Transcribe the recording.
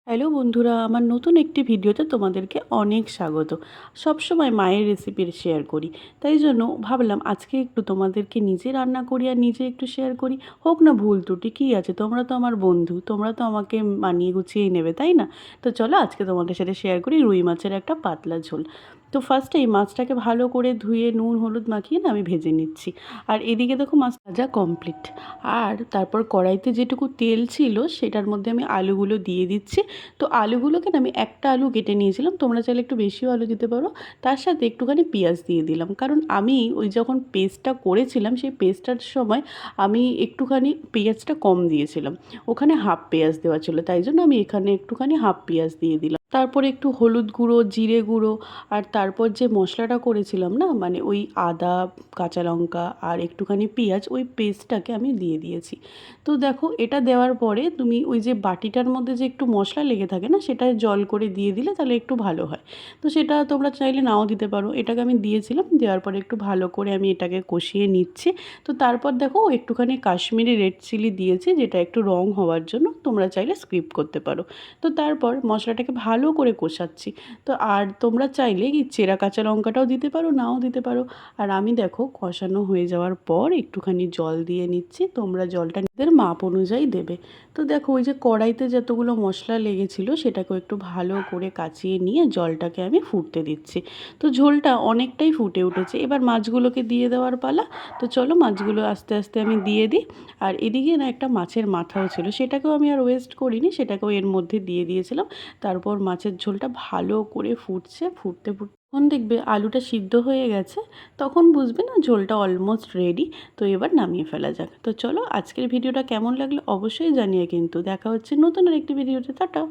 Hello বন্ধুরা, আমার নতুন একটি ভিডিওতে তোমাদেরকে অনেক স্বাগত। সবসময় মায়ের রেসিপি শেয়ার করি, তাই জন্য ভাবলাম আজকে একটু তোমাদেরকে নিজে রান্না করি আর নিজে একটু শেয়ার করি। হোক না ভুল ত্রুটি, কী আছে, তোমরা তো আমার বন্ধু, তোমরা তো আমাকে মানিয়ে গুছিয়েই নেবে, তাই না? তো চলো আজকে তোমাদের সাথে শেয়ার করি রুই মাছের একটা পাতলা ঝোল। তো ফার্স্টে এই মাছটাকে ভালো করে ধুয়ে নুন হলুদ মাখিয়ে না আমি ভেজে নিচ্ছি। আর এদিকে দেখো মাছ ভাজা কমপ্লিট। আর তারপর কড়াইতে যেটুকু তেল ছিল সেটার মধ্যে আমি আলুগুলো দিয়ে দিচ্ছি। তো আলুগুলোকে না আমি একটা আলু কেটে নিয়েছিলাম, তোমরা চাইলে একটু বেশিও আলু দিতে পারো। তার সাথে একটুখানি পেঁয়াজ দিয়ে দিলাম, কারণ আমি ওই যখন পেস্টটা করেছিলাম সেই পেস্টটার সময় আমি একটুখানি পেঁয়াজটা কম দিয়েছিলাম। ওখানে হাফ পেঁয়াজ দেওয়া ছিল, তাই জন্য আমি এখানে একটুখানি হাফ পেঁয়াজ দিয়ে দিলাম। তারপরে একটু হলুদ গুঁড়ো, জিরে গুঁড়ো, আর তারপর যে মশলাটা করেছিলাম না, মানে ওই আদা, কাঁচা লঙ্কা আর একটুখানি পেঁয়াজ, ওই পেস্টটাকে আমি দিয়ে দিয়েছি। তো দেখো এটা দেওয়ার পরে তুমি ওই যে বাটিটার মধ্যে যে একটু মশলা লেগে থাকে না, সেটা জল করে দিয়ে দিলে তাহলে একটু ভালো হয়। তো সেটা তোমরা চাইলে নাও দিতে পারো। এটাকে আমি দিয়েছিলাম, দেওয়ার পরে একটু ভালো করে আমি এটাকে কষিয়ে নিচ্ছি। তো তারপর দেখো একটুখানি কাশ্মীরি রেড চিলি দিয়েছি, যেটা একটু রং হওয়ার জন্য, তোমরা চাইলে স্কিপ করতে পারো। তো তারপর মশলাটাকে ভালো করে কষাচ্ছি। তো আর তোমরা চাইলে কি চেরা কাঁচা লঙ্কাটাও দিতে পারো, নাও দিতে পারো। আর আমি দেখো কষানো হয়ে যাওয়ার পর একটুখানি জল দিয়ে নিচ্ছি, তোমরা জলটা নিজেদের মাপ অনুযায়ী দেবে। তো দেখো ওই যে কড়াইতে যতগুলো মশলা লেগেছিলো সেটাকেও একটু ভালো করে কাচিয়ে নিয়ে জলটাকে আমি ফুটতে দিচ্ছি। তো ঝোলটা অনেকটাই ফুটে উঠেছে, এবার মাছগুলোকে দিয়ে দেওয়ার পালা। তো চলো মাছগুলো আস্তে আস্তে আমি দিয়ে দিই। আর এদিকে না একটা মাছের মাথাও ছিল, সেটাকেও আমি আর ওয়েস্ট করিনি, সেটাকেও এর মধ্যে দিয়ে দিয়েছিলাম। তারপর মাছের ঝোলটা ভালো করে ফুটছে, ফুটতে ফুটতে যখন দেখবে আলুটা সিদ্ধ হয়ে গেছে, তখন বুঝবে না ঝোলটা অলমোস্ট রেডি। তো এবার নামিয়ে ফেলা যাক। তো চলো আজকের ভিডিওটা কেমন লাগলো অবশ্যই জানিয়ে, কিন্তু দেখা হচ্ছে নতুন আরেকটি ভিডিওতে। টাটা।